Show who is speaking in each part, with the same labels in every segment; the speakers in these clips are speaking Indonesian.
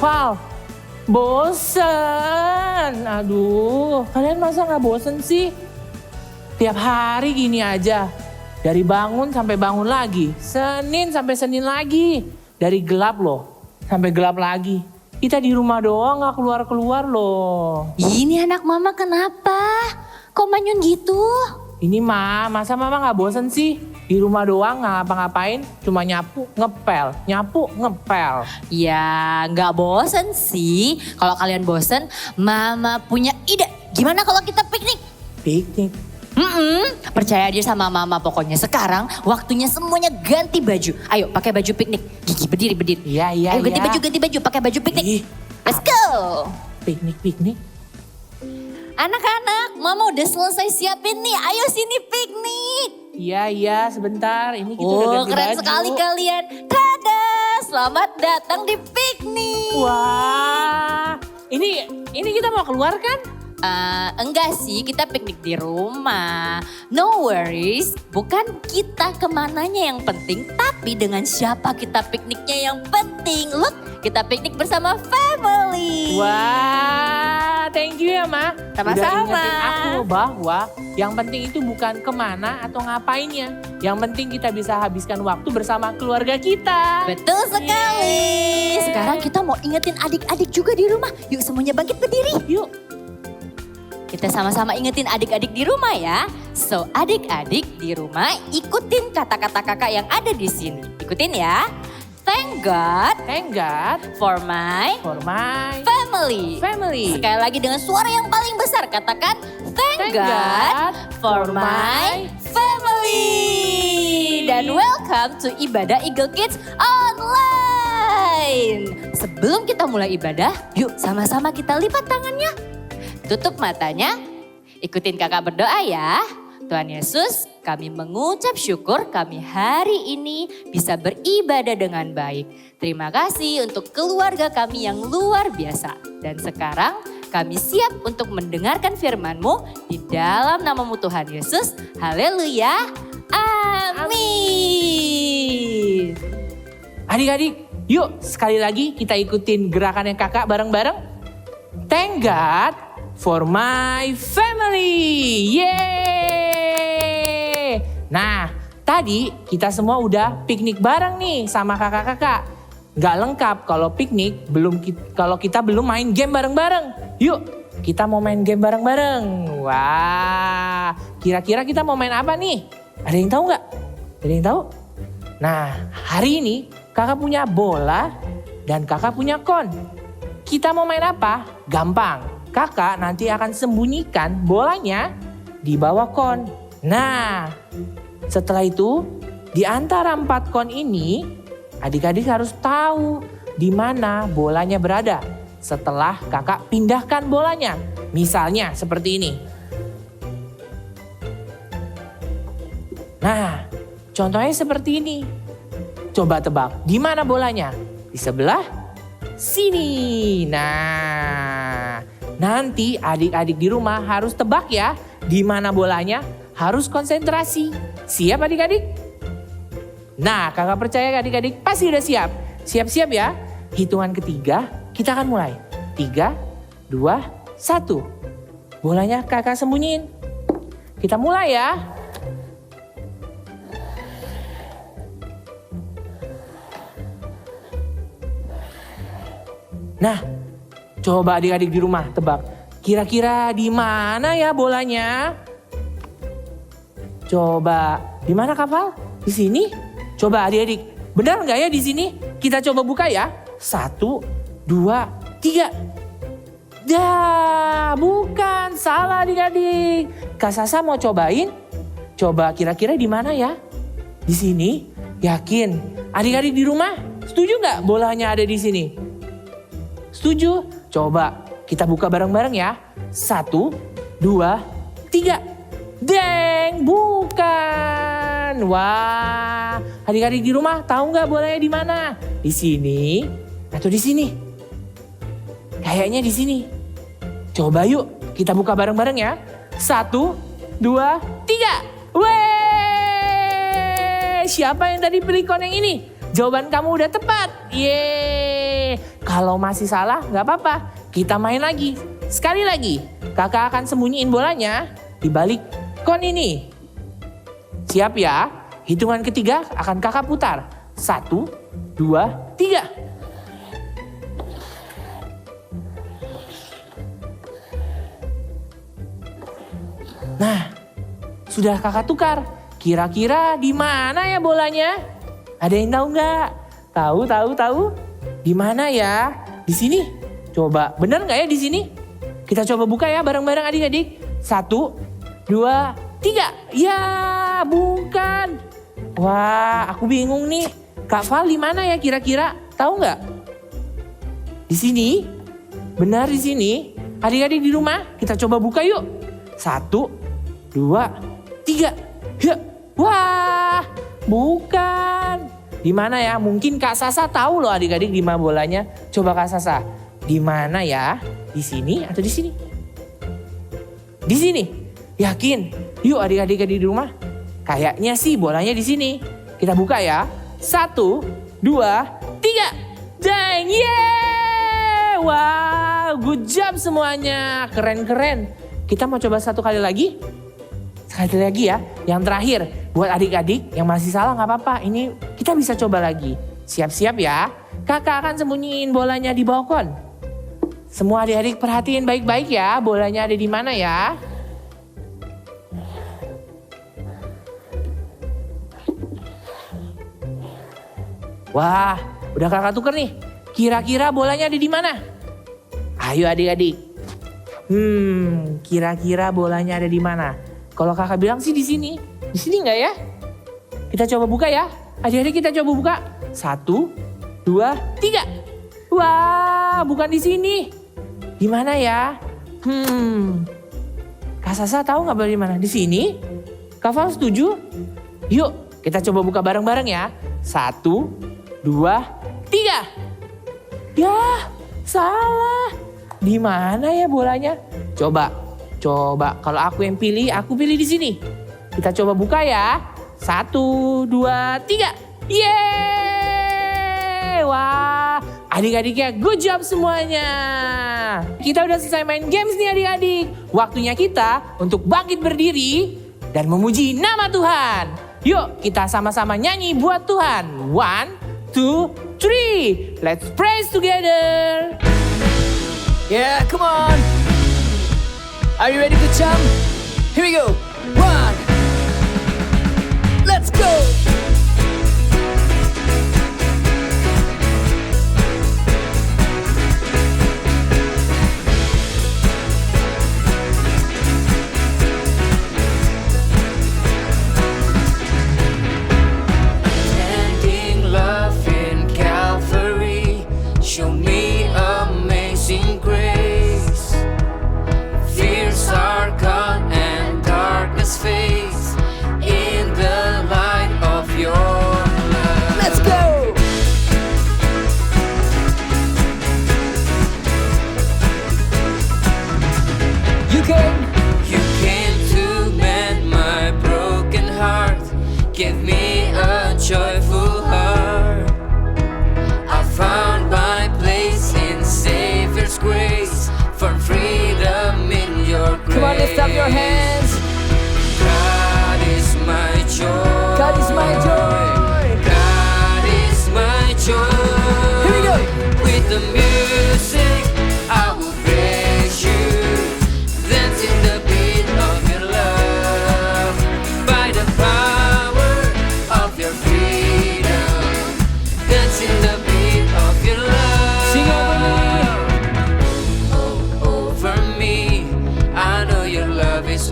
Speaker 1: Val, bosen. Aduh, kalian masa gak bosen sih? Tiap hari gini aja. Dari bangun sampai bangun lagi. Senin sampai Senin lagi. Dari gelap loh, sampai gelap lagi. Kita di rumah doang gak keluar-keluar loh.
Speaker 2: Ini anak mama kenapa? Kok manyun gitu?
Speaker 1: Ini masa mama gak bosen sih? Di rumah doang gak ngapa-ngapain, cuma nyapu, ngepel.
Speaker 2: Ya nggak bosen sih. Kalau kalian bosen, mama punya ide. Gimana kalau kita piknik?
Speaker 1: Piknik?
Speaker 2: Percaya aja sama mama pokoknya. Sekarang waktunya semuanya ganti baju. Ayo pakai baju piknik. Gigi berdiri.
Speaker 1: Iya.
Speaker 2: Ayo ganti baju, pakai baju piknik.
Speaker 1: Ih,
Speaker 2: Let's go.
Speaker 1: Piknik.
Speaker 2: Anak-anak, mama udah selesai siapin nih. Ayo sini piknik.
Speaker 1: Iya, sebentar. Ini kita udah ganti
Speaker 2: Keren
Speaker 1: baju.
Speaker 2: sekali kalian. Tada, selamat datang di piknik.
Speaker 1: Wah, ini kita mau keluar kan?
Speaker 2: Enggak sih, kita piknik di rumah. No worries, bukan kita kemananya yang penting, tapi dengan siapa kita pikniknya yang penting. Look, kita piknik bersama family.
Speaker 1: Wah, thank you ya Ma.
Speaker 2: Sama-sama.
Speaker 1: Udah ingetin aku bahwa yang penting itu bukan kemana atau ngapainnya. Yang penting kita bisa habiskan waktu bersama keluarga kita.
Speaker 2: Betul sekali. Sekarang kita mau ingetin adik-adik juga di rumah. Yuk semuanya bangkit berdiri.
Speaker 1: Yuk.
Speaker 2: Kita sama-sama ingetin adik-adik di rumah ya. So adik-adik di rumah ikutin kata-kata kakak yang ada di sini. Ikutin ya. Thank God
Speaker 1: For
Speaker 2: for my
Speaker 1: my
Speaker 2: family. Sekali lagi dengan suara yang paling besar katakan Thank God for my family. Dan welcome to Ibadah Eagle Kids Online. Sebelum kita mulai ibadah, yuk sama-sama kita lipat tangannya. Tutup matanya, ikutin kakak berdoa ya. Tuhan Yesus, kami mengucap syukur kami hari ini bisa beribadah dengan baik. Terima kasih untuk keluarga kami yang luar biasa. Dan sekarang kami siap untuk mendengarkan firman-Mu di dalam nama-Mu Tuhan Yesus. Haleluya. Amin.
Speaker 1: Adik-adik, yuk sekali lagi kita ikutin gerakan yang kakak bareng-bareng. Thank God for my family. Yeay. Nah, tadi kita semua udah piknik bareng nih sama kakak-kakak. Gak lengkap kalau piknik kalau kita belum main game bareng-bareng. Yuk, kita mau main game bareng-bareng. Wah, kira-kira kita mau main apa nih? Ada yang tahu nggak? Ada yang tahu? Nah, hari ini kakak punya bola dan kakak punya kon. Kita mau main apa? Gampang. Kakak nanti akan sembunyikan bolanya di bawah kon. Nah, setelah itu di antara 4 kon ini adik-adik harus tahu di mana bolanya berada setelah kakak pindahkan bolanya. Misalnya seperti ini. Nah, contohnya seperti ini. Coba tebak, di mana bolanya? Di sebelah sini. Nah, nanti adik-adik di rumah harus tebak ya, di mana bolanya, harus konsentrasi. Siap adik-adik? Nah, kakak percaya adik-adik pasti udah siap. Siap-siap ya. Hitungan ketiga, kita akan mulai. 3, 2, 1. Bolanya kakak sembunyiin. Kita mulai ya. Nah, coba adik-adik di rumah tebak. Kira-kira di mana ya bolanya? Coba, di mana Kapal? Di sini? Coba adik-adik, benar nggak ya di sini? Kita coba buka ya. 1, 2, 3. Dah, bukan, salah adik-adik. Kak Sasa mau cobain? Coba kira-kira di mana ya? Di sini? Yakin? Adik-adik di rumah, setuju nggak bolanya ada di sini? Setuju? Coba kita buka bareng-bareng ya. 1, 2, 3. Deng, bukan. Wah, adik-adik di rumah tahu nggak bolanya di mana? Di sini atau di sini? Kayaknya di sini. Coba yuk kita buka bareng-bareng ya. 1, 2, 3. Weh, siapa yang tadi pilih kon yang ini? Jawaban kamu udah tepat. Yeay. Kalau masih salah nggak apa-apa, kita main lagi. Sekali lagi, kakak akan sembunyiin bolanya di balik kon ini. Siap ya? Hitungan ketiga akan kakak putar. 1, 2, 3. Nah, sudah kakak tukar. Kira-kira di mana ya bolanya? Ada yang tahu nggak? Tahu? Di mana ya? Di sini. Coba, benar nggak ya di sini? Kita coba buka ya bareng-bareng adik-adik. 1, 2, 3. Ya, bukan. Wah, aku bingung nih. Kak Val di mana ya kira-kira? Tahu nggak? Di sini? Benar di sini? Adik-adik di rumah, kita coba buka yuk. 1, 2, 3. Ya, wah, bukan. Di mana ya? Mungkin Kak Sasa tahu loh adik-adik di mana bolanya. Coba Kak Sasa, di mana ya? Di sini atau di sini? Di sini. Yakin? Yuk adik-adik di rumah. Kayaknya sih bolanya di sini. Kita buka ya. 1, 2, 3. Dang, yeay! Wow, good job semuanya. Keren-keren. Kita mau coba satu kali lagi. Sekali lagi ya. Yang terakhir, buat adik-adik yang masih salah nggak apa-apa. Ini kita bisa coba lagi. Siap-siap ya. Kakak akan sembunyiin bolanya di balkon. Semua adik-adik perhatiin baik-baik ya. Bolanya ada di mana ya? Wah, udah kakak tuker nih. Kira-kira bolanya ada di mana? Ayo adik-adik. Kira-kira bolanya ada di mana? Kalau kakak bilang sih di sini. Di sini nggak ya? Kita coba buka ya. Adik-adik kita coba buka. 1, 2, 3. Wah, bukan di sini. Di mana ya? Kak Sasa tahu nggak boleh di mana? Di sini? Kak Val setuju? Yuk, kita coba buka bareng-bareng ya. 1, 2, 3. Ya, salah. Di mana ya bolanya? Coba. Kalau aku yang pilih, aku pilih di sini. Kita coba buka ya. 1, 2, 3. Yeay! Wah, adik-adiknya good job semuanya. Kita udah selesai main games nih adik-adik. Waktunya kita untuk bangkit berdiri dan memuji nama Tuhan. Yuk kita sama-sama nyanyi buat Tuhan. 1, 2, 3. Let's praise together.
Speaker 3: Yeah, come on. Are you ready to jump? Here we go. 1. Let's go.
Speaker 4: Ending love in Calvary, show me amazing grace. Fears are gone and darkness fades in the light of your love.
Speaker 3: Let's go.
Speaker 4: You came to mend my broken heart, give me a joyful heart. I found my place in Savior's grace, for freedom in your grace.
Speaker 3: Come on, lift up your hands.
Speaker 4: God is my joy.
Speaker 3: God is my joy.
Speaker 4: God is my joy.
Speaker 3: Here we go.
Speaker 4: With the music, I will praise you. Dance in the beat of your love. By the power of your freedom. Dance in the beat of your love.
Speaker 3: Sing over me.
Speaker 4: Over me. I know your love is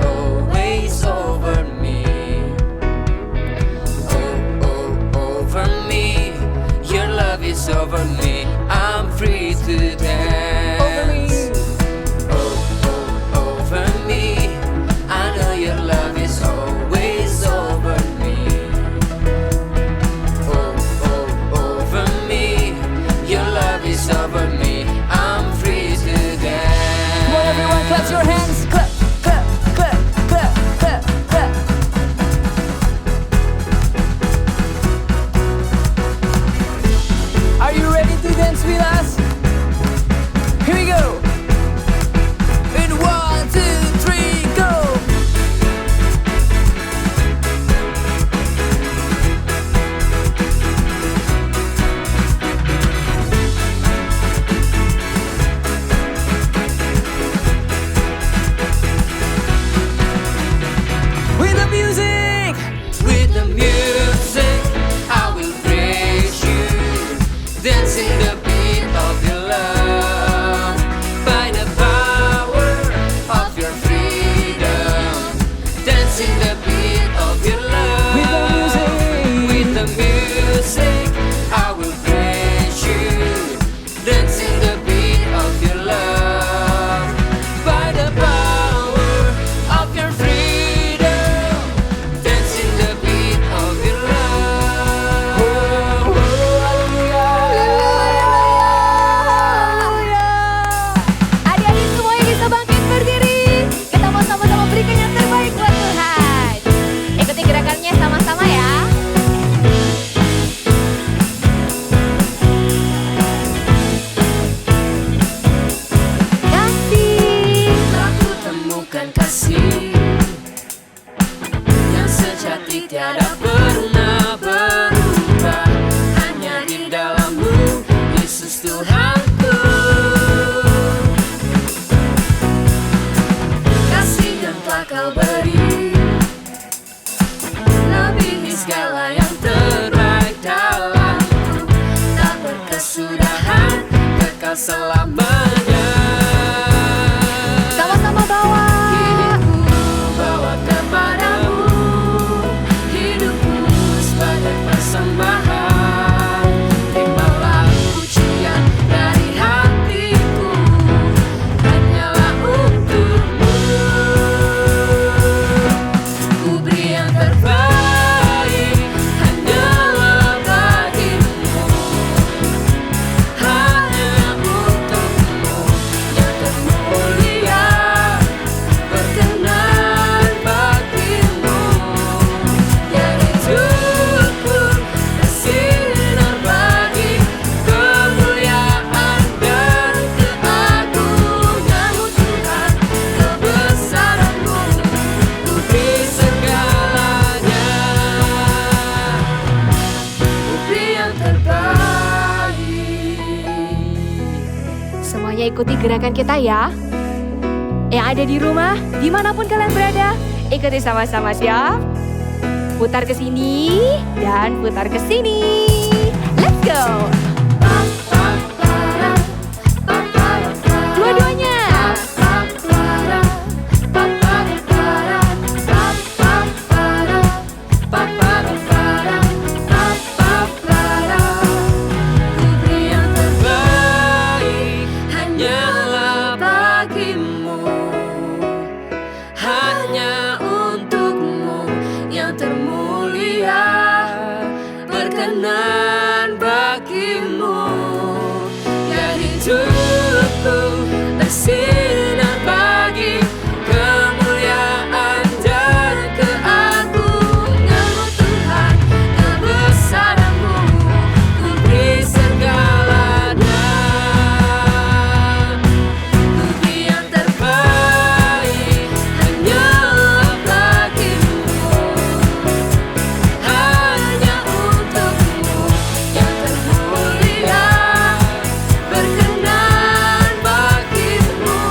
Speaker 4: dancing the beat of your love. By the power of your freedom, dancing the beat of your love. With the music, I will praise you, dancing the beat of your love. By the power of your freedom, dancing the beat of your love.
Speaker 2: Adik-adik semuanya bisa bangkit berdiri. Kita mau sama-sama berikan yang terbaik buat Tuhan. Ikuti gerakannya sama-sama ya. Kasih.
Speaker 4: Aku temukan kasih yang sejati tiada pernah berubah, hanya di dalammu, Yesus Tuhanku. Kasih yang telah kau beri melebihi segala yang terbaik dalamku, tak berkesudahan, kekal selamanya.
Speaker 2: Sama-sama bawa.
Speaker 4: Hidupku bawa kepadamu, hidupku sebagai persembahan. Terimalah pujian dari hatiku, hanyalah untukmu. Ku beri yang terbaik, hanyalah bagimu, hanya untukmu yang termulia, berkenan bagimu. Ya hidupku bersinar bagi kemuliaan dan keagunganmu Tuhan, kebesaranmu, ku beri segalanya, ku beri yang terbaik.
Speaker 2: Semuanya ikuti gerakan kita ya. Yang ada di rumah, dimanapun kalian berada, ikuti sama-sama siap. Putar ke sini dan putar ke sini. Let's go. Dua-duanya.
Speaker 4: Ku beri yang terbaik, hanyalah bagimu, hanya untukmu yang termulia, berkenan bagimu. Ya hidupku bersinar bagi kemuliaan dan keagunganmu Tuhan, kebesaranmu, ku beri segalanya, ku beri yang terbaik, hanyalah bagimu, hanya untukmu yang termulia, berkenan bagimu.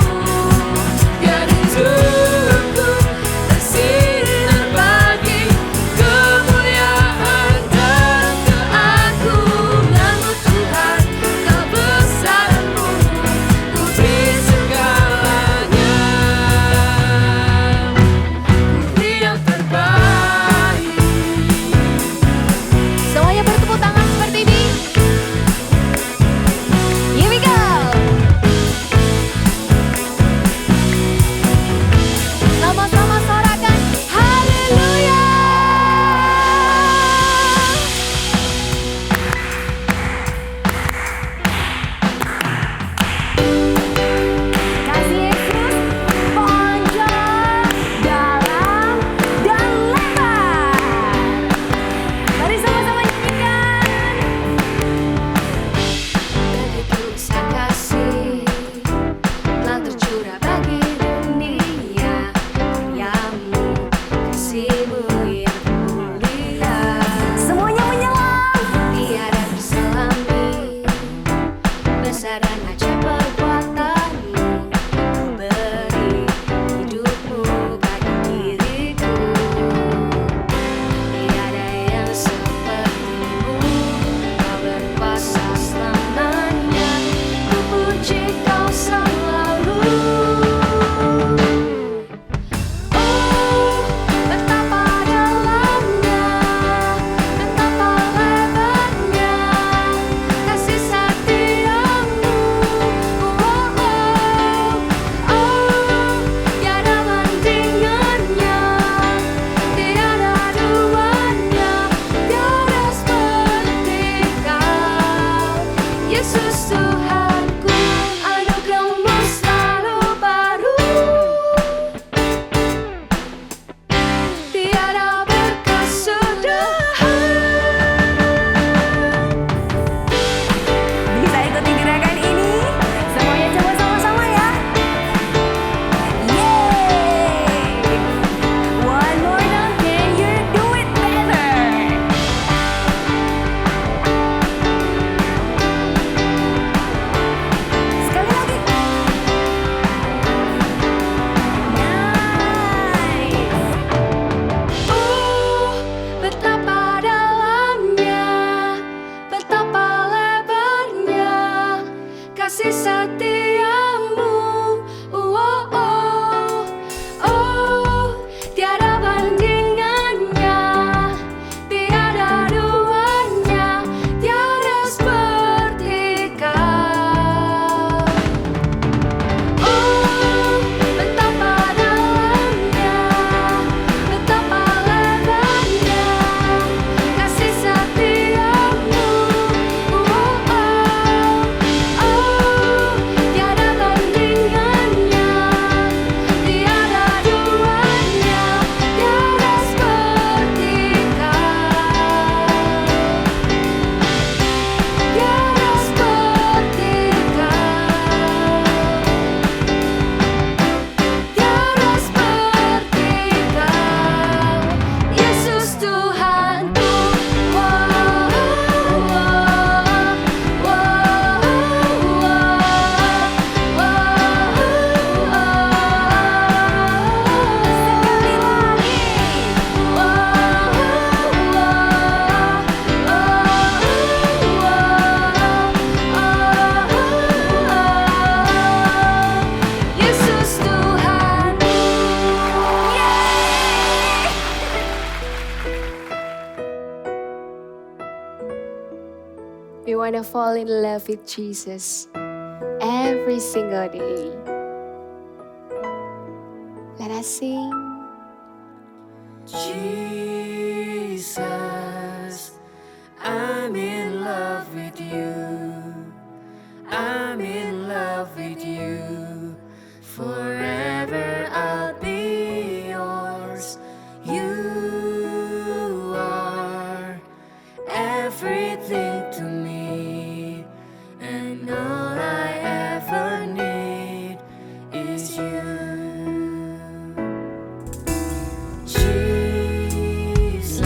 Speaker 5: wanna fall in love with Jesus every single day. Let us sing.
Speaker 4: Jesus, I'm in love with you. I'm in love with you. Forever I'll be yours. You are everything to me, and all I ever need is you. Jesus,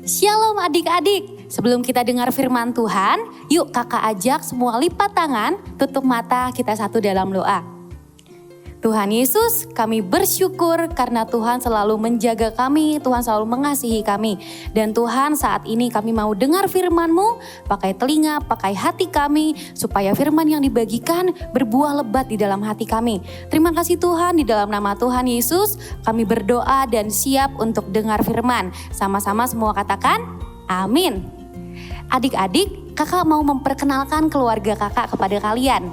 Speaker 6: Shalom adik-adik. Sebelum kita dengar firman Tuhan, yuk kakak ajak semua lipat tangan, tutup mata, kita satu dalam doa. Tuhan Yesus, kami bersyukur karena Tuhan selalu menjaga kami, Tuhan selalu mengasihi kami. Dan Tuhan, saat ini kami mau dengar firman-Mu, pakai telinga, pakai hati kami, supaya firman yang dibagikan berbuah lebat di dalam hati kami. Terima kasih Tuhan, di dalam nama Tuhan Yesus, kami berdoa dan siap untuk dengar firman. Sama-sama semua katakan, amin. Adik-adik, kakak mau memperkenalkan keluarga kakak kepada kalian.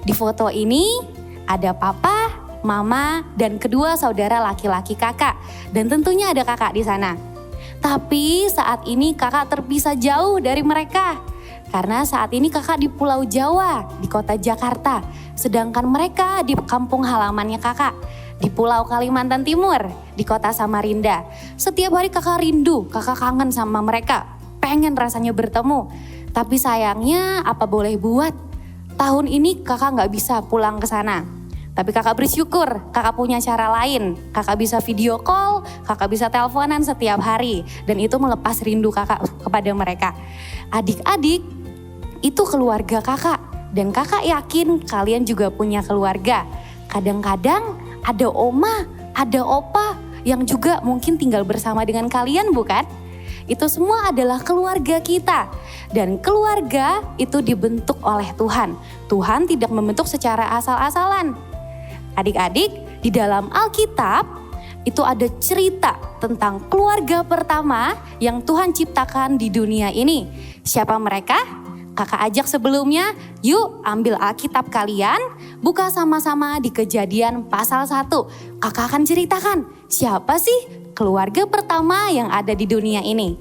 Speaker 6: Di foto ini ada papa, mama, dan kedua saudara laki-laki kakak. Dan tentunya ada kakak di sana. Tapi saat ini kakak terpisah jauh dari mereka. Karena saat ini kakak di Pulau Jawa, di kota Jakarta. Sedangkan mereka di kampung halamannya kakak, di Pulau Kalimantan Timur, di kota Samarinda. Setiap hari kakak rindu, kakak kangen sama mereka. Pengen rasanya bertemu. Tapi sayangnya apa boleh buat? Tahun ini kakak gak bisa pulang ke sana. Tapi kakak bersyukur, kakak punya cara lain. Kakak bisa video call, kakak bisa teleponan setiap hari. Dan itu melepas rindu kakak kepada mereka. Adik-adik, itu keluarga kakak. Dan kakak yakin kalian juga punya keluarga. Kadang-kadang ada oma, ada opa yang juga mungkin tinggal bersama dengan kalian, bukan? Itu semua adalah keluarga kita. Dan keluarga itu dibentuk oleh Tuhan. Tuhan tidak membentuk secara asal-asalan. Adik-adik, di dalam Alkitab itu ada cerita tentang keluarga pertama yang Tuhan ciptakan di dunia ini. Siapa mereka? Kakak ajak sebelumnya, yuk ambil Alkitab kalian, buka sama-sama di Kejadian pasal 1. Kakak akan ceritakan siapa sih keluarga pertama yang ada di dunia ini.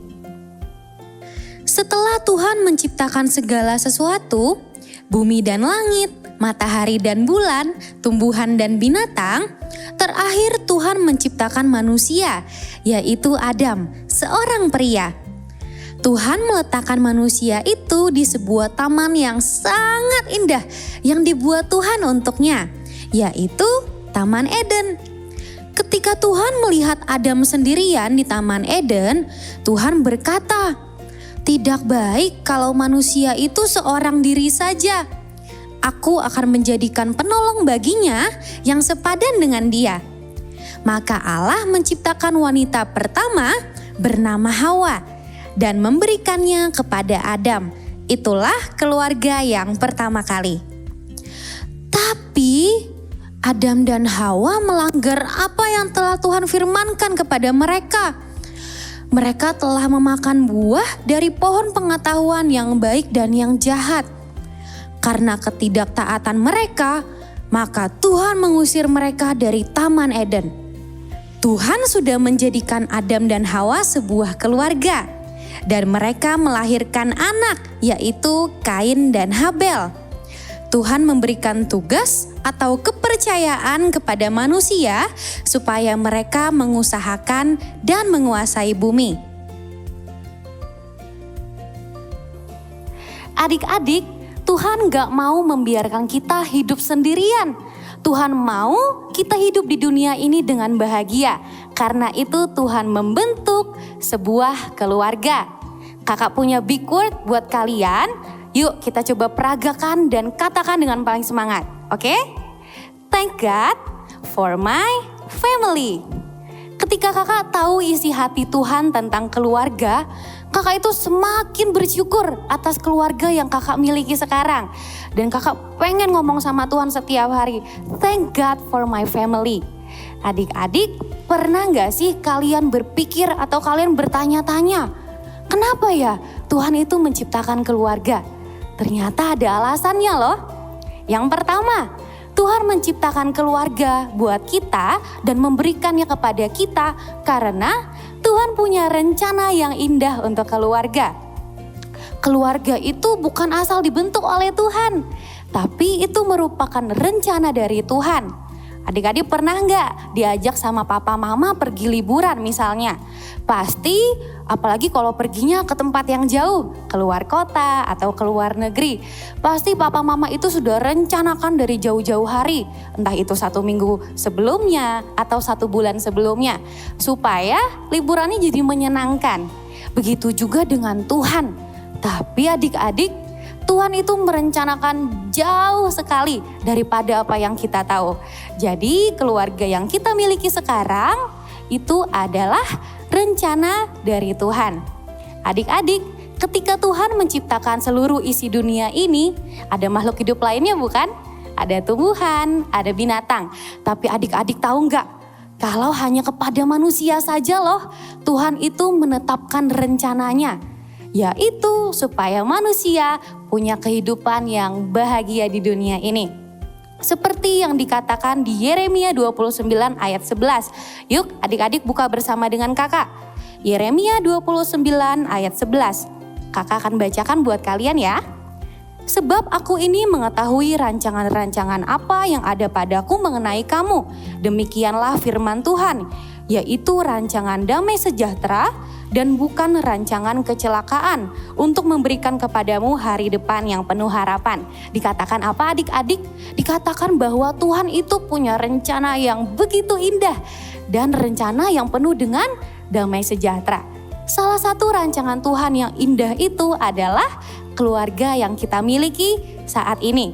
Speaker 6: Setelah Tuhan menciptakan segala sesuatu, bumi dan langit, matahari dan bulan, tumbuhan dan binatang, terakhir Tuhan menciptakan manusia, yaitu Adam, seorang pria. Tuhan meletakkan manusia itu di sebuah taman yang sangat indah yang dibuat Tuhan untuknya, yaitu Taman Eden. Ketika Tuhan melihat Adam sendirian di Taman Eden, Tuhan berkata, "Tidak baik kalau manusia itu seorang diri saja. Aku akan menjadikan penolong baginya yang sepadan dengan dia." Maka Allah menciptakan wanita pertama bernama Hawa dan memberikannya kepada Adam. Itulah keluarga yang pertama kali. Tapi Adam dan Hawa melanggar apa yang telah Tuhan firmankan kepada mereka. Mereka telah memakan buah dari pohon pengetahuan yang baik dan yang jahat. Karena ketidaktaatan mereka, maka Tuhan mengusir mereka dari Taman Eden. Tuhan sudah menjadikan Adam dan Hawa sebuah keluarga. Dan mereka melahirkan anak, yaitu Kain dan Habel. Tuhan memberikan tugas atau kepercayaan kepada manusia supaya mereka mengusahakan dan menguasai bumi. Adik-adik, Tuhan gak mau membiarkan kita hidup sendirian. Tuhan mau kita hidup di dunia ini dengan bahagia. Karena itu Tuhan membentuk sebuah keluarga. Kakak punya big word buat kalian. Yuk kita coba peragakan dan katakan dengan paling semangat. Oke? Thank God for my family. Ketika kakak tahu isi hati Tuhan tentang keluarga, kakak itu semakin bersyukur atas keluarga yang kakak miliki sekarang. Dan kakak pengen ngomong sama Tuhan setiap hari, thank God for my family. Adik-adik, pernah gak sih kalian berpikir atau kalian bertanya-tanya, kenapa ya Tuhan itu menciptakan keluarga? Ternyata ada alasannya loh. Yang pertama, Tuhan menciptakan keluarga buat kita dan memberikannya kepada kita karena Tuhan punya rencana yang indah untuk keluarga. Keluarga itu bukan asal dibentuk oleh Tuhan, tapi itu merupakan rencana dari Tuhan. Adik-adik pernah nggak diajak sama papa mama pergi liburan misalnya? Pasti apalagi kalau perginya ke tempat yang jauh, keluar kota atau keluar negeri. Pasti papa mama itu sudah rencanakan dari jauh-jauh hari. Entah itu 1 minggu sebelumnya atau 1 bulan sebelumnya. Supaya liburannya jadi menyenangkan. Begitu juga dengan Tuhan. Tapi adik-adik, Tuhan itu merencanakan jauh sekali daripada apa yang kita tahu. Jadi keluarga yang kita miliki sekarang itu adalah rencana dari Tuhan. Adik-adik, ketika Tuhan menciptakan seluruh isi dunia ini, ada makhluk hidup lainnya bukan? Ada tumbuhan, ada binatang. Tapi adik-adik tahu nggak? Kalau hanya kepada manusia saja loh, Tuhan itu menetapkan rencananya. Yaitu supaya manusia punya kehidupan yang bahagia di dunia ini. Seperti yang dikatakan di Yeremia 29 ayat 11. Yuk adik-adik buka bersama dengan kakak. Yeremia 29 ayat 11. Kakak akan bacakan buat kalian ya. Sebab aku ini mengetahui rancangan-rancangan apa yang ada padaku mengenai kamu. Demikianlah firman Tuhan, yaitu rancangan damai sejahtera dan bukan rancangan kecelakaan, untuk memberikan kepadamu hari depan yang penuh harapan. Dikatakan apa adik-adik? Dikatakan bahwa Tuhan itu punya rencana yang begitu indah dan rencana yang penuh dengan damai sejahtera. Salah satu rancangan Tuhan yang indah itu adalah keluarga yang kita miliki saat ini.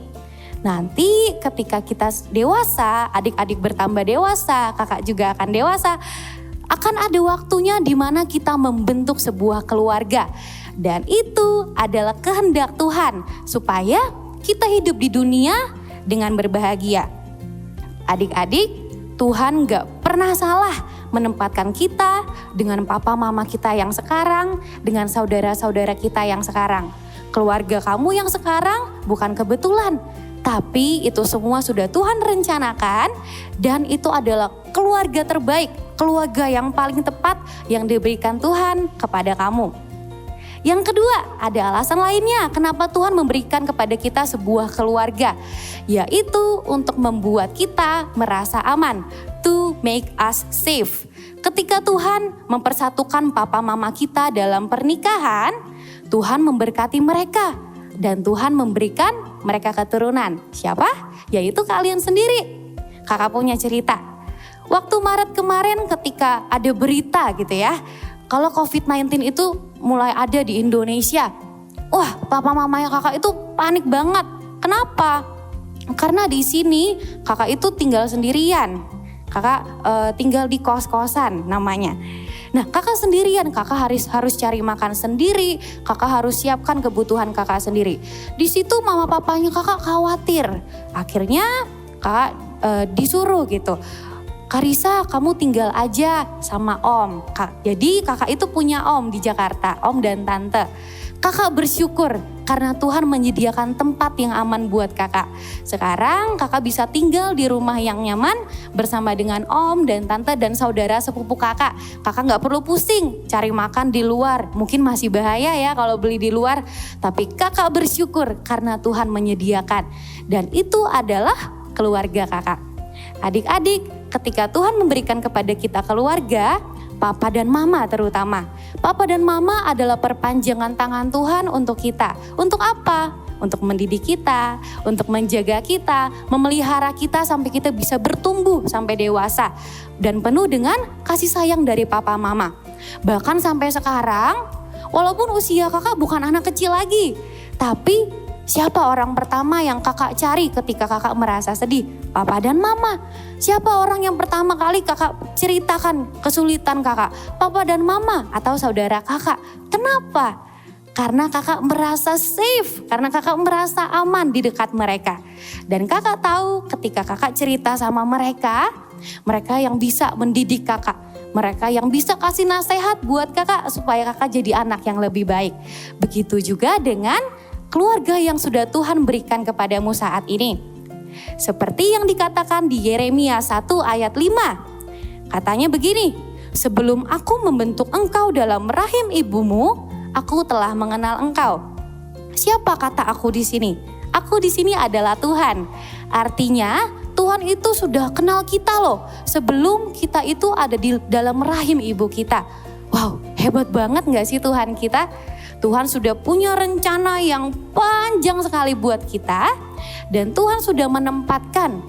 Speaker 6: Nanti ketika kita dewasa, adik-adik bertambah dewasa, kakak juga akan dewasa, akan ada waktunya di mana kita membentuk sebuah keluarga. Dan itu adalah kehendak Tuhan supaya kita hidup di dunia dengan berbahagia. Adik-adik, Tuhan gak pernah salah menempatkan kita dengan papa mama kita yang sekarang, dengan saudara-saudara kita yang sekarang. Keluarga kamu yang sekarang bukan kebetulan, tapi itu semua sudah Tuhan rencanakan dan itu adalah keluarga terbaik, keluarga yang paling tepat yang diberikan Tuhan kepada kamu. Yang kedua, ada alasan lainnya kenapa Tuhan memberikan kepada kita sebuah keluarga, yaitu untuk membuat kita merasa aman, to make us safe. Ketika Tuhan mempersatukan papa mama kita dalam pernikahan, Tuhan memberkati mereka dan Tuhan memberikan mereka keturunan. Siapa? Yaitu kalian sendiri. Kakak punya cerita. Waktu Maret kemarin ketika ada berita gitu ya, kalau COVID-19 itu mulai ada di Indonesia. Wah, papa mamanya kakak itu panik banget. Kenapa? Karena di sini kakak itu tinggal sendirian. Kakak tinggal di kos-kosan namanya. Nah, kakak sendirian, kakak harus cari makan sendiri, kakak harus siapkan kebutuhan kakak sendiri. Di situ mama papanya kakak khawatir. Akhirnya kakak disuruh gitu. Karisa, kamu tinggal aja sama om. Jadi kakak itu punya om di Jakarta, om dan tante. Kakak bersyukur karena Tuhan menyediakan tempat yang aman buat kakak. Sekarang kakak bisa tinggal di rumah yang nyaman bersama dengan om dan tante dan saudara sepupu kakak. Kakak gak perlu pusing cari makan di luar. Mungkin masih bahaya ya kalau beli di luar. Tapi kakak bersyukur karena Tuhan menyediakan. Dan itu adalah keluarga kakak. Adik-adik, ketika Tuhan memberikan kepada kita keluarga, papa dan mama terutama. Papa dan mama adalah perpanjangan tangan Tuhan untuk kita. Untuk apa? Untuk mendidik kita, untuk menjaga kita, memelihara kita sampai kita bisa bertumbuh sampai dewasa. Dan penuh dengan kasih sayang dari papa mama. Bahkan sampai sekarang, walaupun usia kakak bukan anak kecil lagi, tapi siapa orang pertama yang kakak cari ketika kakak merasa sedih? Papa dan mama. Siapa orang yang pertama kali kakak ceritakan kesulitan kakak? Papa dan mama atau saudara kakak. Kenapa? Karena kakak merasa safe, karena kakak merasa aman di dekat mereka. Dan kakak tahu ketika kakak cerita sama mereka, mereka yang bisa mendidik kakak. Mereka yang bisa kasih nasihat buat kakak supaya kakak jadi anak yang lebih baik. Begitu juga dengan keluarga yang sudah Tuhan berikan kepadamu saat ini. Seperti yang dikatakan di Yeremia 1 ayat 5. Katanya begini, sebelum aku membentuk engkau dalam rahim ibumu, aku telah mengenal engkau. Siapa kata aku di sini? Aku di sini adalah Tuhan. Artinya Tuhan itu sudah kenal kita loh. Sebelum kita itu ada di dalam rahim ibu kita. Wow, hebat banget gak sih Tuhan kita? Tuhan sudah punya rencana yang panjang sekali buat kita. Dan Tuhan sudah menempatkan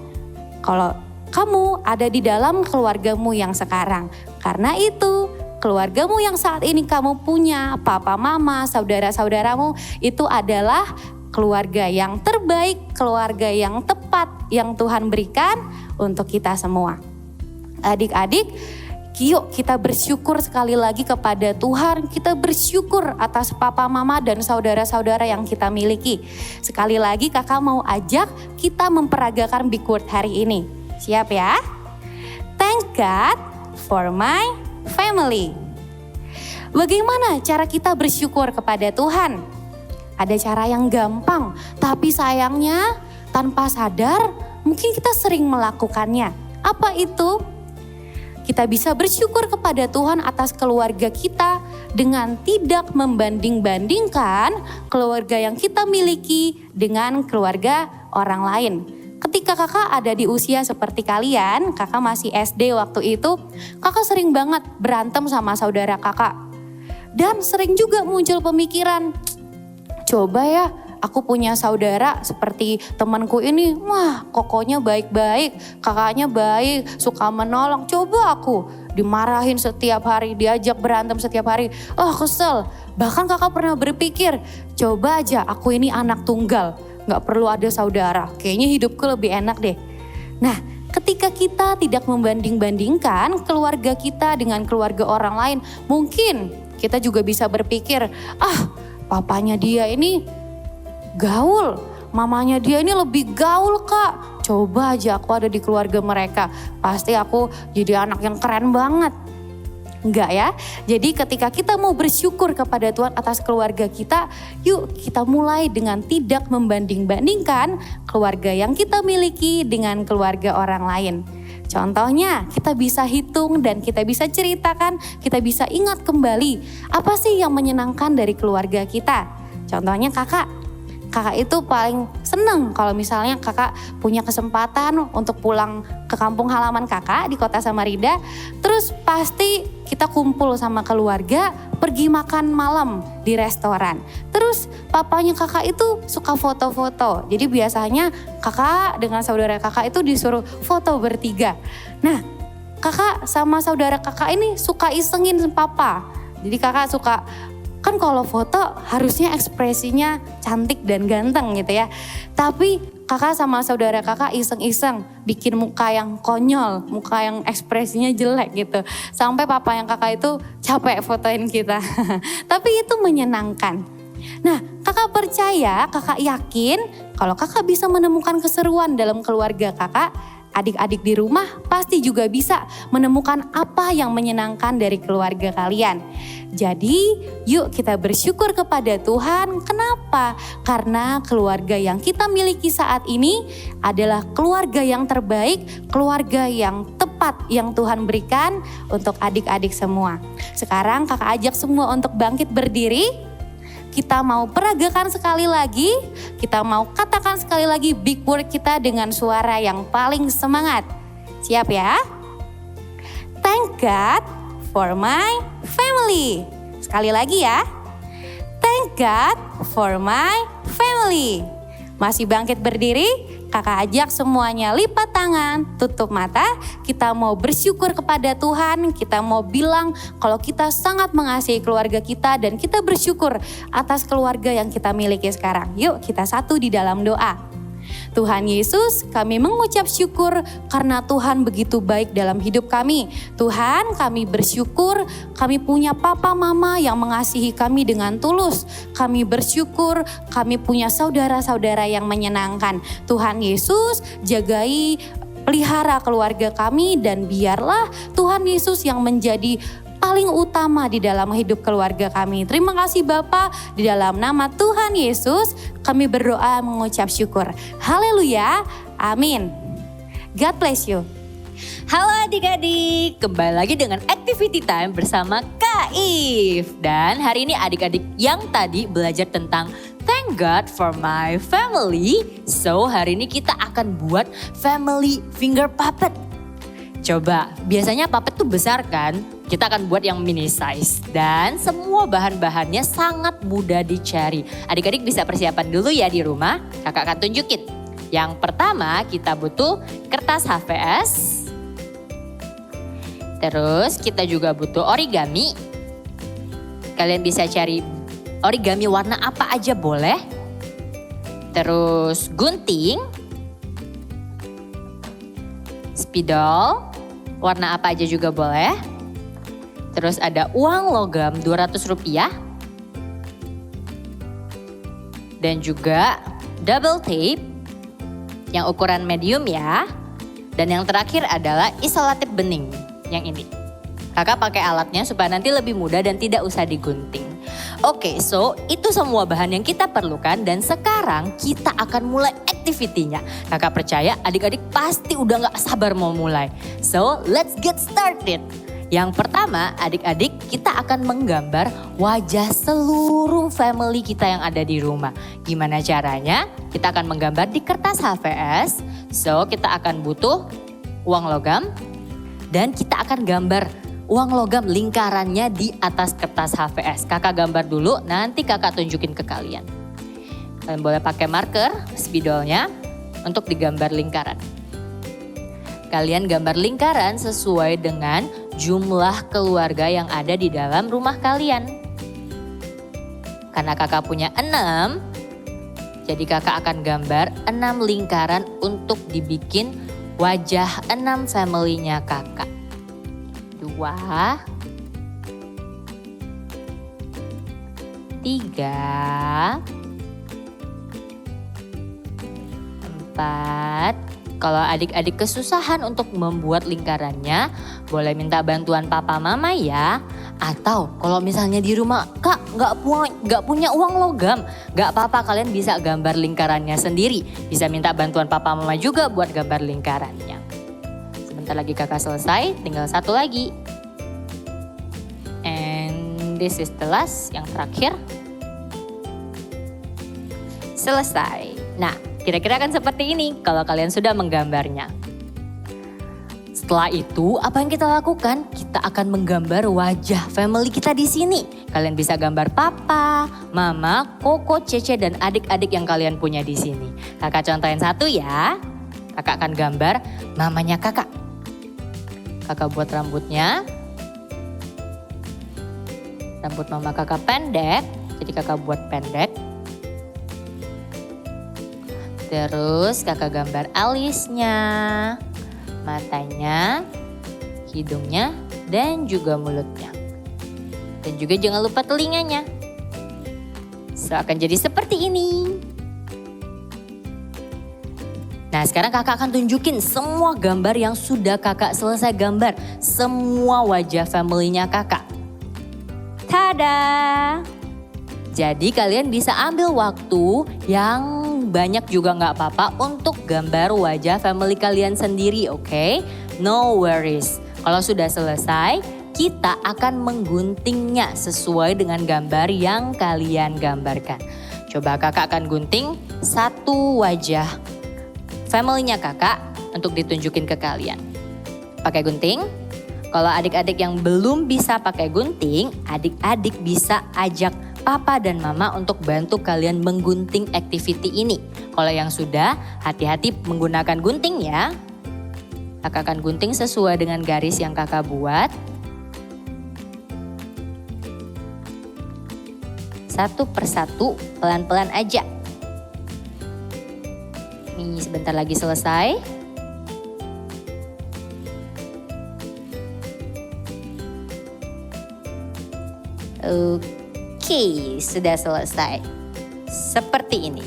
Speaker 6: kalau kamu ada di dalam keluargamu yang sekarang. Karena itu keluargamu yang saat ini kamu punya, papa, mama, saudara-saudaramu, itu adalah keluarga yang terbaik, keluarga yang tepat yang Tuhan berikan untuk kita semua. Adik-adik, yuk kita bersyukur sekali lagi kepada Tuhan. Kita bersyukur atas papa, mama, dan saudara-saudara yang kita miliki. Sekali lagi kakak mau ajak kita memperagakan Big Word hari ini. Siap ya? Thank God for my family. Bagaimana cara kita bersyukur kepada Tuhan? Ada cara yang gampang, tapi sayangnya tanpa sadar mungkin kita sering melakukannya. Apa itu? Kita bisa bersyukur kepada Tuhan atas keluarga kita dengan tidak membanding-bandingkan keluarga yang kita miliki dengan keluarga orang lain. Ketika kakak ada di usia seperti kalian, kakak masih SD waktu itu, kakak sering banget berantem sama saudara kakak. Dan sering juga muncul pemikiran, coba ya aku punya saudara seperti temanku ini, wah kokonya baik-baik, kakaknya baik, suka menolong. Coba aku dimarahin setiap hari, diajak berantem setiap hari, kesel. Bahkan kakak pernah berpikir, coba aja aku ini anak tunggal, gak perlu ada saudara, kayaknya hidupku lebih enak deh. Nah, ketika kita tidak membanding-bandingkan keluarga kita dengan keluarga orang lain, mungkin kita juga bisa berpikir, papanya dia ini gaul, mamanya dia ini lebih gaul kak. Coba aja aku ada di keluarga mereka, pasti aku jadi anak yang keren banget. Enggak ya, jadi ketika kita mau bersyukur kepada Tuhan atas keluarga kita, yuk kita mulai dengan tidak membanding-bandingkan keluarga yang kita miliki dengan keluarga orang lain. Contohnya kita bisa hitung dan kita bisa ceritakan, kita bisa ingat kembali apa sih yang menyenangkan dari keluarga kita. Contohnya kakak itu paling seneng kalau misalnya kakak punya kesempatan untuk pulang ke kampung halaman kakak di kota Samarinda. Terus pasti kita kumpul sama keluarga, pergi makan malam di restoran. Terus papanya kakak itu suka foto-foto. Jadi biasanya kakak dengan saudara kakak itu disuruh foto bertiga. Nah, kakak sama saudara kakak ini suka isengin papa. Jadi kakak suka, kan kalau foto harusnya ekspresinya cantik dan ganteng gitu ya. Tapi kakak sama saudara kakak iseng-iseng bikin muka yang konyol, muka yang ekspresinya jelek gitu. Sampai papa yang kakak itu capek fotoin kita. Tapi itu menyenangkan. Nah, kakak percaya, kakak yakin kalau kakak bisa menemukan keseruan dalam keluarga kakak, adik-adik di rumah pasti juga bisa menemukan apa yang menyenangkan dari keluarga kalian. Jadi yuk kita bersyukur kepada Tuhan. Kenapa? Karena keluarga yang kita miliki saat ini adalah keluarga yang terbaik, keluarga yang tepat yang Tuhan berikan untuk adik-adik semua. Sekarang kakak ajak semua untuk bangkit berdiri. Kita mau peragakan sekali lagi, kita mau katakan sekali lagi big word kita dengan suara yang paling semangat. Siap ya? Thank God for my family. Sekali lagi ya. Thank God for my family. Masih bangkit berdiri? Kakak ajak semuanya lipat tangan, tutup mata. Kita mau bersyukur kepada Tuhan, kita mau bilang kalau kita sangat mengasihi keluarga kita dan kita bersyukur atas keluarga yang kita miliki sekarang. Yuk kita satu di dalam doa. Tuhan Yesus, kami mengucap syukur karena Tuhan begitu baik dalam hidup kami. Tuhan, kami bersyukur kami punya papa mama yang mengasihi kami dengan tulus. Kami bersyukur kami punya saudara-saudara yang menyenangkan. Tuhan Yesus, jagai, pelihara keluarga kami dan biarlah Tuhan Yesus yang menjadi paling utama di dalam hidup keluarga kami. Terima kasih Bapa, di dalam nama Tuhan Yesus kami berdoa mengucap syukur. Haleluya, amin. God bless you.
Speaker 2: Halo adik-adik, kembali lagi dengan Activity Time bersama Kak If. Dan hari ini adik-adik yang tadi belajar tentang Thank God for my family. So hari ini kita akan buat family finger puppet. Coba, biasanya puppet tuh besar kan? Kita akan buat yang mini size. Dan semua bahan-bahannya sangat mudah dicari. Adik-adik bisa persiapan dulu ya di rumah. Kakak akan tunjukin. Yang pertama kita butuh kertas HVS. Terus kita juga butuh origami. Kalian bisa cari origami warna apa aja boleh. Terus gunting. Spidol, warna apa aja juga boleh. Terus ada uang logam 200 rupiah. Dan juga double tape yang ukuran medium ya. Dan yang terakhir adalah isolatif bening yang ini. Kakak pakai alatnya supaya nanti lebih mudah dan tidak usah digunting. Oke, so itu semua bahan yang kita perlukan dan sekarang kita akan mulai activity-nya. Kakak percaya adik-adik pasti udah gak sabar mau mulai. So let's get started. Yang pertama adik-adik kita akan menggambar wajah seluruh family kita yang ada di rumah. Gimana caranya? Kita akan menggambar di kertas HVS. So kita akan butuh uang logam dan kita akan gambar uang logam lingkarannya di atas kertas HVS. Kakak gambar dulu, nanti kakak tunjukin ke kalian. Kalian boleh pakai marker, spidolnya untuk digambar lingkaran. Kalian gambar lingkaran sesuai dengan jumlah keluarga yang ada di dalam rumah kalian. Karena kakak punya 6, jadi kakak akan gambar 6 lingkaran untuk dibikin wajah 6 family-nya kakak. 2, 3, 4. Kalau adik-adik kesusahan untuk membuat lingkarannya, boleh minta bantuan papa mama ya. Atau kalau misalnya di rumah, kak nggak punya uang logam, nggak apa-apa, kalian bisa gambar lingkarannya sendiri. Bisa minta bantuan papa mama juga buat gambar lingkarannya. Sebentar lagi kakak selesai, tinggal satu lagi. And this is the last, yang terakhir. Selesai. Nah, kira-kira akan seperti ini kalau kalian sudah menggambarnya. Setelah itu, apa yang kita lakukan? Kita akan menggambar wajah family kita di sini. Kalian bisa gambar papa, mama, koko, cece, dan adik-adik yang kalian punya di sini. Kakak contohin satu ya. Kakak akan gambar mamanya kakak. Kakak buat rambutnya. Rambut mama kakak pendek, jadi kakak buat pendek. Terus kakak gambar alisnya, matanya, hidungnya, dan juga mulutnya. Dan juga jangan lupa telinganya. So akan jadi seperti ini. Nah sekarang kakak akan tunjukin semua gambar yang sudah kakak selesai gambar. Semua wajah family-nya kakak. Tada! Jadi kalian bisa ambil waktu yang banyak juga nggak apa-apa untuk gambar wajah family kalian sendiri, oke? No worries. Kalau sudah selesai, kita akan mengguntingnya sesuai dengan gambar yang kalian gambarkan. Coba kakak akan gunting satu wajah family-nya kakak untuk ditunjukin ke kalian. Pakai gunting. Kalau adik-adik yang belum bisa pakai gunting, adik-adik bisa ajak papa dan mama untuk bantu kalian menggunting activity ini. Kalau yang sudah, hati-hati menggunakan gunting ya. Kakak akan gunting sesuai dengan garis yang kakak buat. Satu persatu, pelan-pelan aja. Nih sebentar lagi selesai. Oke, sudah selesai. Seperti ini.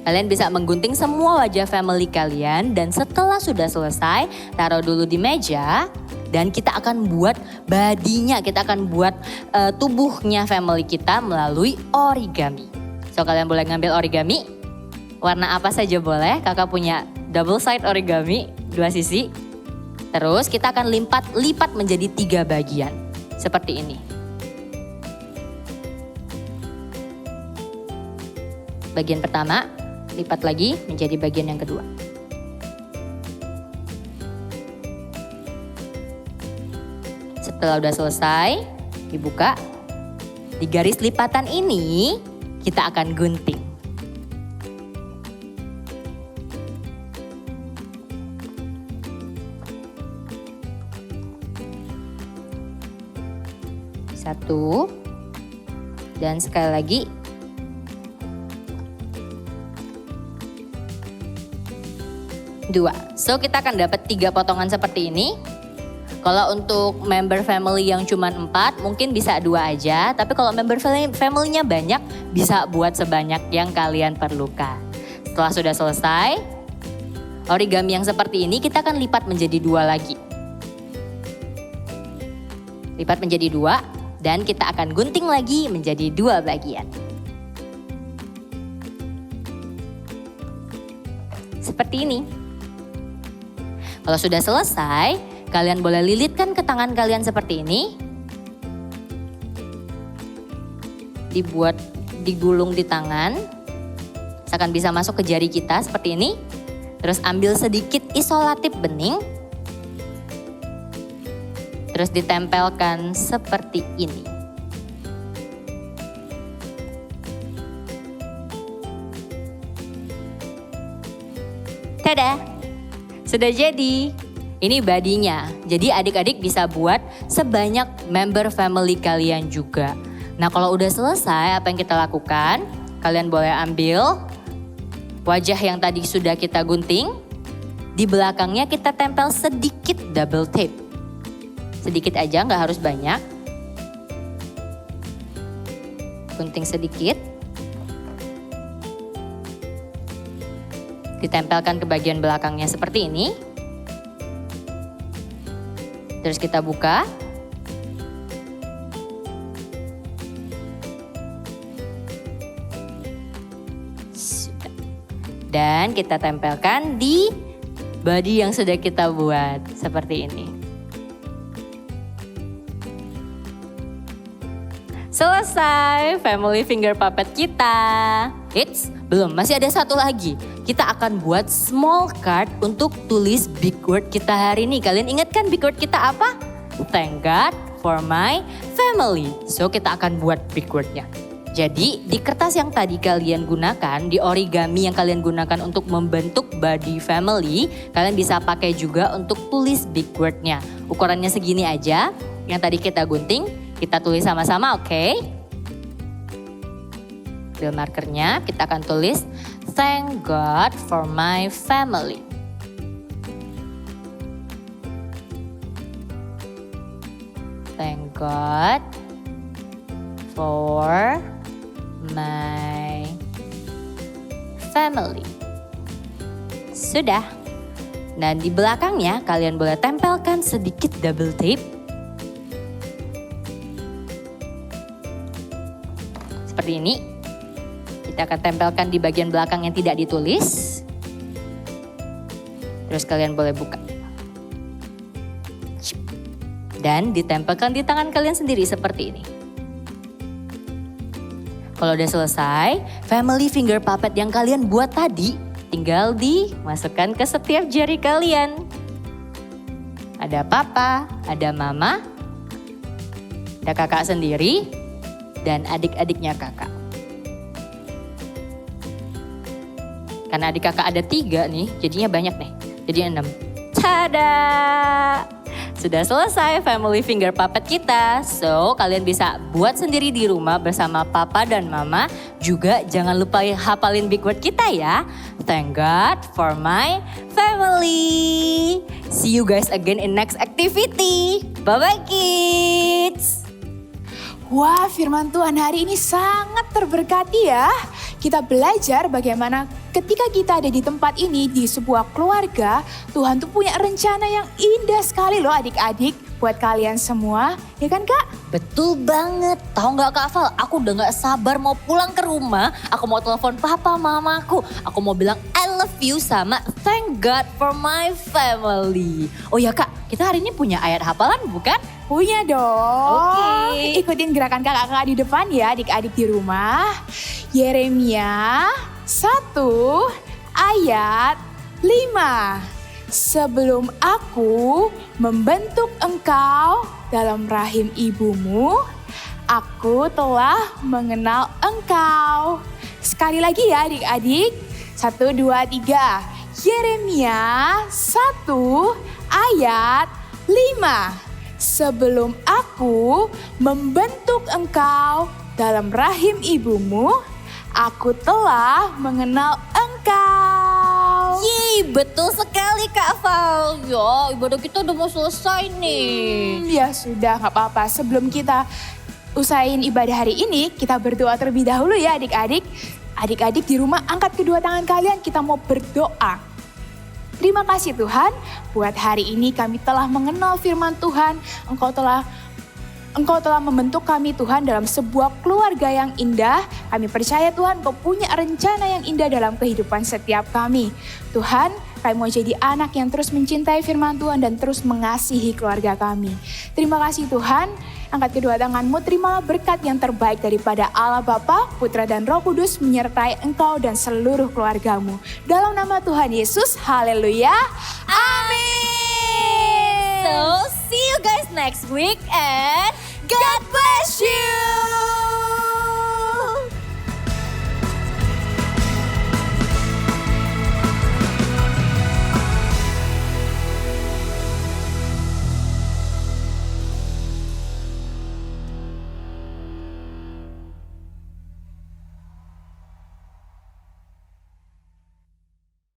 Speaker 2: Kalian bisa menggunting semua wajah family kalian dan setelah sudah selesai, taruh dulu di meja dan kita akan buat badinya, kita akan buat tubuhnya family kita melalui origami. So kalian boleh ngambil origami, warna apa saja boleh, kakak punya double side origami, 2 sisi. Terus kita akan lipat menjadi 3 bagian, seperti ini. Bagian pertama, lipat lagi menjadi bagian yang kedua. Setelah udah selesai, dibuka. Di garis lipatan ini, kita akan gunting. 1. Dan sekali lagi. 2. So kita akan dapat 3 potongan seperti ini. Kalau untuk member family yang cuma 4 mungkin bisa 2 aja. Tapi kalau member family-nya banyak bisa buat sebanyak yang kalian perlukan. Setelah sudah selesai, origami yang seperti ini kita akan lipat menjadi 2 lagi. Lipat menjadi 2 dan kita akan gunting lagi menjadi 2 bagian. Seperti ini. Kalau sudah selesai, kalian boleh lilitkan ke tangan kalian seperti ini. Digulung di tangan. Misalkan bisa masuk ke jari kita seperti ini. Terus ambil sedikit isolatif bening. Terus ditempelkan seperti ini. Tada! Sudah jadi. Ini badinya. Jadi adik-adik bisa buat sebanyak member family kalian juga. Nah kalau udah selesai apa yang kita lakukan, kalian boleh ambil wajah yang tadi sudah kita gunting. Di belakangnya kita tempel sedikit double tape. Sedikit aja, nggak harus banyak. Gunting sedikit. Ditempelkan ke bagian belakangnya seperti ini. Terus kita buka. Sudah. Dan kita tempelkan di body yang sudah kita buat seperti ini. Selesai family finger puppet kita. Eits, belum, masih ada satu lagi. Kita akan buat small card untuk tulis big word kita hari ini. Kalian ingat kan big word kita apa? Thank God for my family. So kita akan buat big wordnya. Jadi di kertas yang tadi kalian gunakan, di origami yang kalian gunakan untuk membentuk body family, kalian bisa pakai juga untuk tulis big wordnya. Ukurannya segini aja, yang tadi kita gunting. Kita tulis sama-sama, oke? Ambil markernya, kita akan tulis Thank God for my family. Thank God for my family. Sudah. Dan di belakangnya kalian boleh tempelkan sedikit double tape. Seperti ini. Kita akan tempelkan di bagian belakang yang tidak ditulis. Terus kalian boleh buka. Dan ditempelkan di tangan kalian sendiri seperti ini. Kalau udah selesai, family finger puppet yang kalian buat tadi tinggal dimasukkan ke setiap jari kalian. Ada papa, ada mama, ada kakak sendiri, dan adik-adiknya kakak. Karena adik kakak ada 3 nih, jadinya banyak nih. Jadinya 6. Tada! Sudah selesai family finger puppet kita. So, kalian bisa buat sendiri di rumah bersama papa dan mama. Juga jangan lupa hafalin big word kita ya. Thank God for my family. See you guys again in next activity. Bye-bye kids.
Speaker 7: Wah, firman Tuhan hari ini sangat terberkati ya. Kita belajar bagaimana ketika kita ada di tempat ini, di sebuah keluarga, Tuhan tuh punya rencana yang indah sekali loh adik-adik buat kalian semua. Ya kan Kak?
Speaker 2: Betul banget. Tahu nggak Kak Val, aku udah nggak sabar mau pulang ke rumah. Aku mau telepon papa mamaku. Aku mau bilang I love you sama thank God for my family. Oh ya Kak, kita hari ini punya ayat hafalan bukan?
Speaker 7: Punya dong.
Speaker 2: Oke.
Speaker 7: Ikutin gerakan kakak-kakak di depan ya adik-adik di rumah. Yeremia 1 ayat 5. Sebelum aku membentuk engkau dalam rahim ibumu, aku telah mengenal engkau. Sekali lagi ya adik-adik. 1, 2, 3. Yeremia 1 ayat 5. Sebelum aku membentuk engkau dalam rahim ibumu, aku telah mengenal engkau.
Speaker 2: Yeay, betul sekali Kak Val. Ya, ibadah kita udah mau selesai nih.
Speaker 7: Ya sudah, gak apa-apa. Sebelum kita usahain ibadah hari ini, kita berdoa terlebih dahulu ya adik-adik. Adik-adik di rumah angkat kedua tangan kalian, kita mau berdoa. Terima kasih Tuhan, buat hari ini kami telah mengenal firman Tuhan. Engkau telah membentuk kami Tuhan dalam sebuah keluarga yang indah. Kami percaya Tuhan Kau punya rencana yang indah dalam kehidupan setiap kami. Tuhan, kami mau jadi anak yang terus mencintai firman Tuhan dan terus mengasihi keluarga kami. Terima kasih Tuhan. Angkat kedua tanganmu, terimalah berkat yang terbaik daripada Allah Bapa, Putra dan Roh Kudus menyertai engkau dan seluruh keluargamu. Dalam nama Tuhan Yesus, haleluya. Amin.
Speaker 2: So, see you guys next week and God bless you.